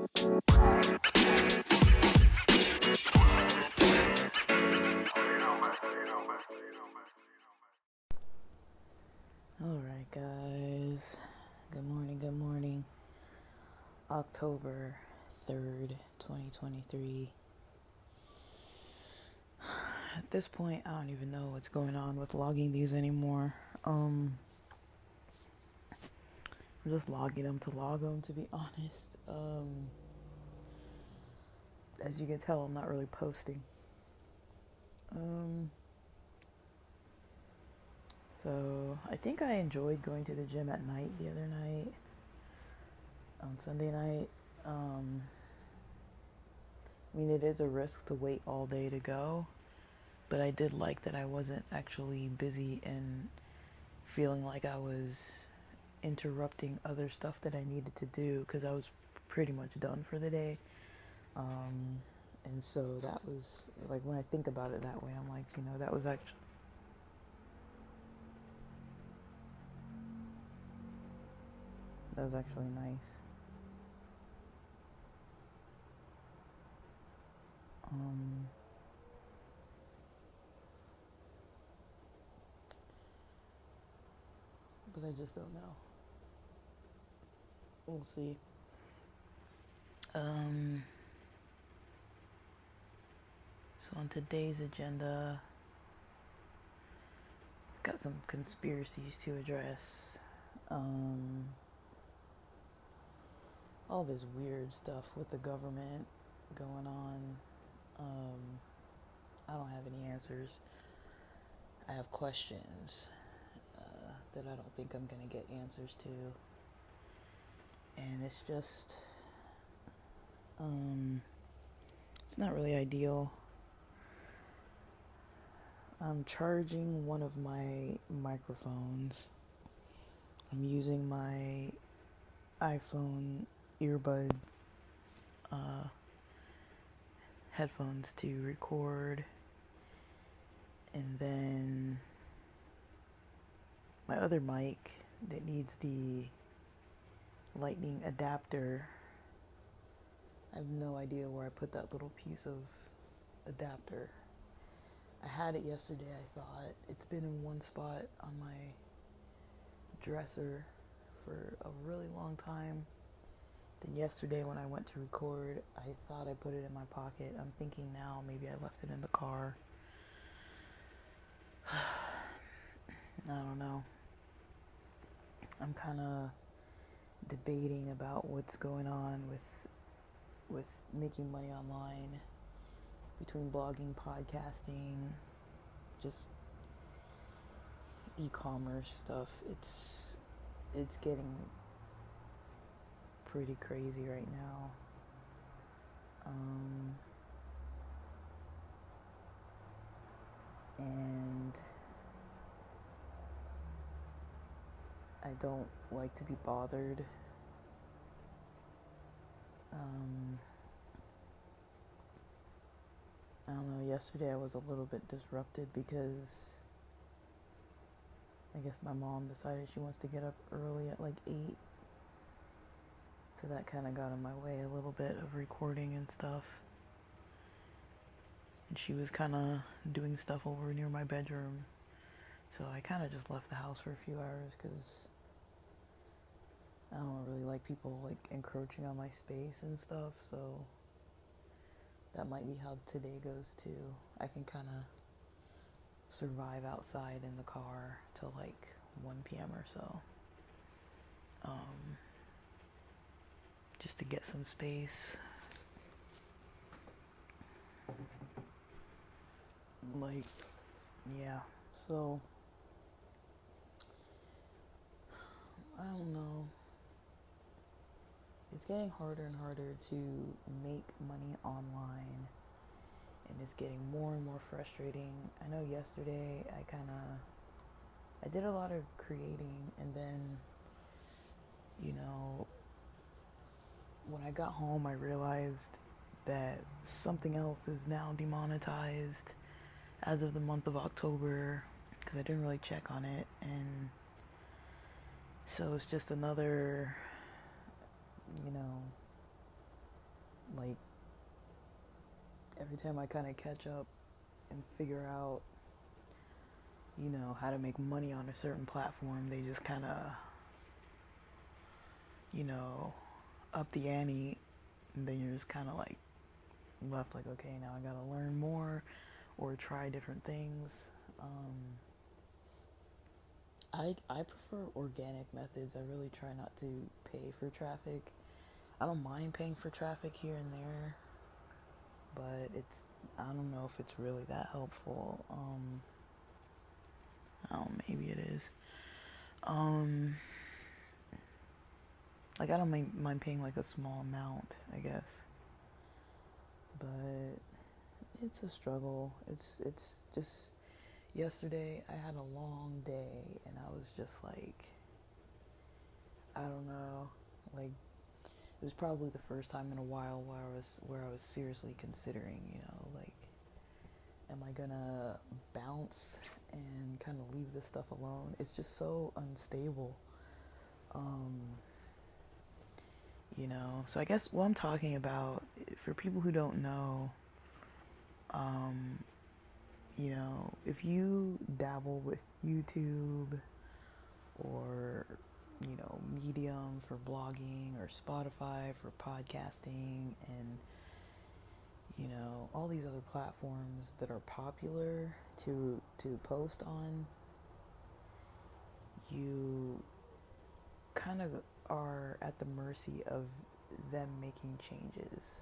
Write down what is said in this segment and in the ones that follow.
Alright, guys. Good morning, good morning. October 3rd, 2023. At this point, I don't even know what's going on with logging these anymore. I'm just logging them to log them, to be honest. As you can tell, I'm not really posting. So I think I enjoyed going to the gym at night the other night, on Sunday night. I mean, it is a risk to wait all day to go, but I did like that I wasn't actually busy and feeling like I was interrupting other stuff that I needed to do, because I was pretty much done for the day. And so that was, like, when I think about it that way, I'm like, that was actually nice. But I just don't know. We'll see. So on today's agenda, got some conspiracies to address. All this weird stuff with the government going on. I don't have any answers. I have questions that I don't think I'm going to get answers to. And it's just, it's not really ideal. I'm charging one of my microphones. I'm using my iPhone earbud headphones to record, and then my other mic that needs the lightning adapter. I have no idea where I put that little piece of adapter. I had it yesterday, I thought. It's been in one spot on my dresser for a really long time. Then yesterday when I went to record, I thought I put it in my pocket. I'm thinking now maybe I left it in the car. I don't know. I'm kind of debating about what's going on with making money online, between blogging, podcasting, just e-commerce stuff. It's getting pretty crazy right now. And I don't like to be bothered. I don't know, yesterday I was a little bit disrupted because I guess my mom decided she wants to get up early at like 8. So that kind of got in my way a little bit of recording and stuff. And she was kind of doing stuff over near my bedroom. So I kind of just left the house for a few hours because I don't really like people like encroaching on my space and stuff. So that might be how today goes too. I can kind of survive outside in the car till like 1 p.m. or so. Just to get some space. Like, yeah, so I don't know. It's getting harder and harder to make money online, and it's getting more and more frustrating. I know yesterday I did a lot of creating, and then, when I got home I realized that something else is now demonetized as of the month of October, because I didn't really check on it, and so it's just another, every time I kind of catch up and figure out, how to make money on a certain platform, they just kind of, you know, up the ante, and then you're just kind of like left like, okay, now I gotta learn more or try different things. I prefer organic methods. I really try not to pay for traffic. I don't mind paying for traffic here and there, but I don't know if it's really that helpful. Oh, maybe it is. Like I don't mind paying like a small amount, I guess, but it's a struggle. It's just yesterday I had a long day and I was just like, I don't know, like it was probably the first time in a while where I was seriously considering, like, am I gonna bounce and kind of leave this stuff alone? It's just so unstable. Um, so I guess what I'm talking about, for people who don't know, um, if you dabble with YouTube or, Medium for blogging or Spotify for podcasting and, all these other platforms that are popular to post on, you kind of are at the mercy of them making changes.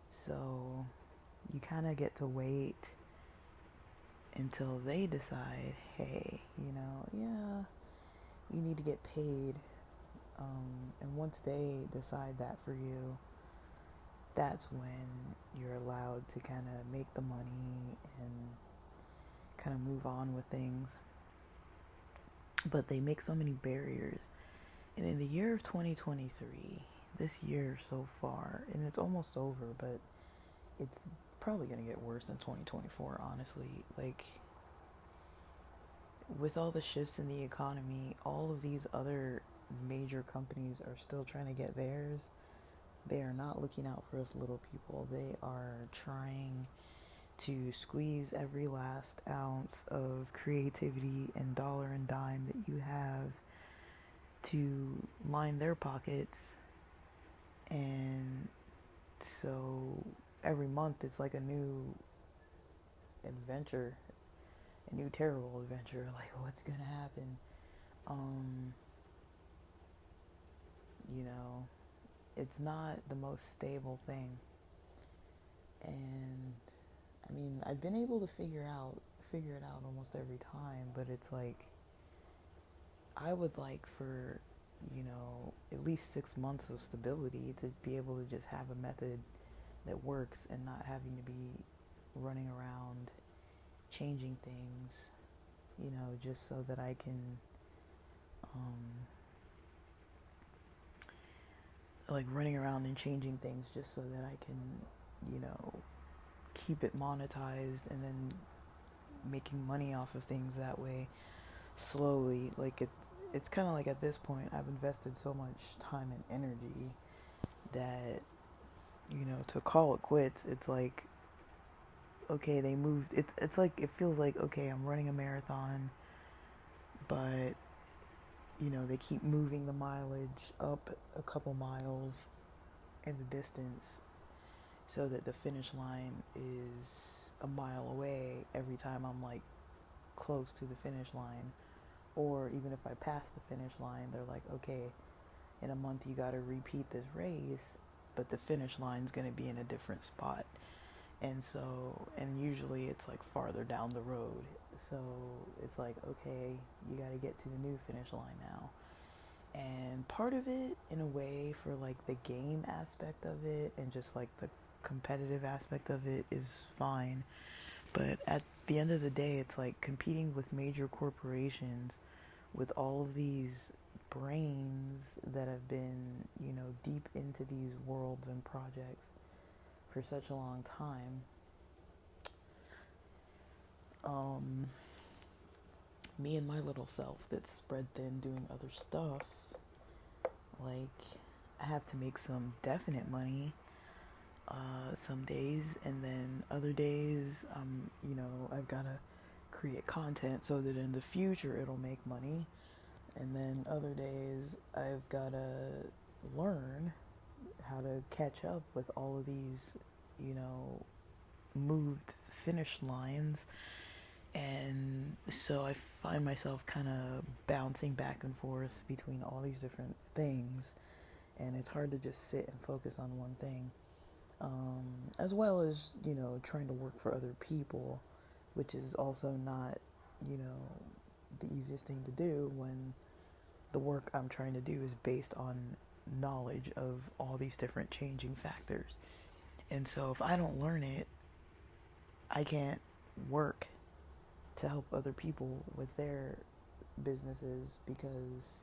So you kind of get to wait until they decide, hey, yeah, you need to get paid. And once they decide that for you, that's when you're allowed to kind of make the money and kind of move on with things. But they make so many barriers. And in the year of 2023, this year so far, and it's almost over, but it's probably going to get worse than 2024, honestly. Like, with all the shifts in the economy, all of these other major companies are still trying to get theirs. They are not looking out for us little people. They are trying to squeeze every last ounce of creativity and dollar and dime that you have to line their pockets. And so every month it's like a new adventure, a new terrible adventure. Like, what's gonna happen? It's not the most stable thing. And I mean, I've been able to figure it out almost every time, but it's like, I would like for, at least 6 months of stability to be able to just have a method that works and not having to be running around changing things, just so that I can, like running around and changing things just so that I can, keep it monetized and then making money off of things that way slowly. Like it's kind of like, at this point I've invested so much time and energy that, to call it quits, it's like, okay, they moved, it's like, it feels like, okay, I'm running a marathon, but they keep moving the mileage up a couple miles in the distance so that the finish line is a mile away every time I'm like close to the finish line. Or even if I pass the finish line, they're like, okay, in a month you gotta repeat this race, but the finish line's gonna be in a different spot. And usually it's like farther down the road. So it's like, okay, you gotta get to the new finish line now. And part of it, in a way, for like the game aspect of it and just like the competitive aspect of it, is fine. But at the end of the day, it's like competing with major corporations with all of these brains that have been, deep into these worlds and projects for such a long time. Me and my little self that's spread thin doing other stuff, like, I have to make some definite money, some days, and then other days, I've got to create content so that in the future it'll make money. And then other days, I've got to learn how to catch up with all of these, you know, moved finish lines. And so I find myself kind of bouncing back and forth between all these different things, and it's hard to just sit and focus on one thing. As well as, trying to work for other people, which is also not, you know, the easiest thing to do when the work I'm trying to do is based on knowledge of all these different changing factors. And so if I don't learn it, I can't work to help other people with their businesses because,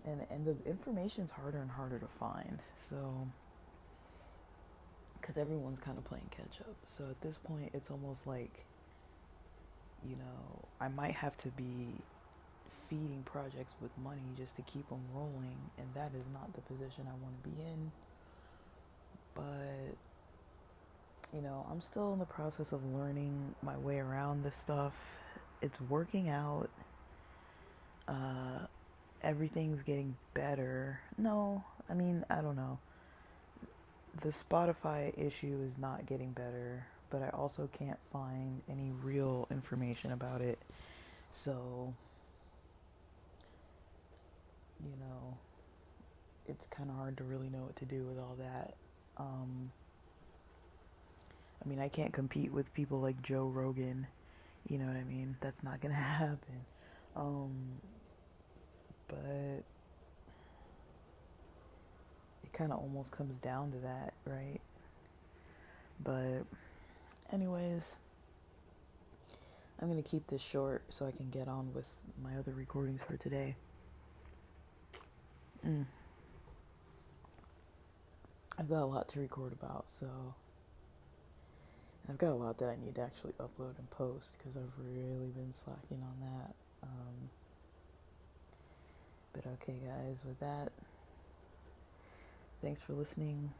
and the information's harder and harder to find. So, because everyone's kind of playing catch up. So at this point, it's almost like, I might have to be feeding projects with money just to keep them rolling, and that is not the position I want to be in. But, I'm still in the process of learning my way around this stuff. It's working out. Everything's getting better. No, I don't know. The Spotify issue is not getting better, but I also can't find any real information about it. So, it's kind of hard to really know what to do with all that. I can't compete with people like Joe Rogan. You know what I mean? That's not gonna happen. But it kind of almost comes down to that, right? But anyways, I'm gonna keep this short so I can get on with my other recordings for today. I've got a lot to record about, so I've got a lot that I need to actually upload and post because I've really been slacking on that. But okay, guys, with that, thanks for listening.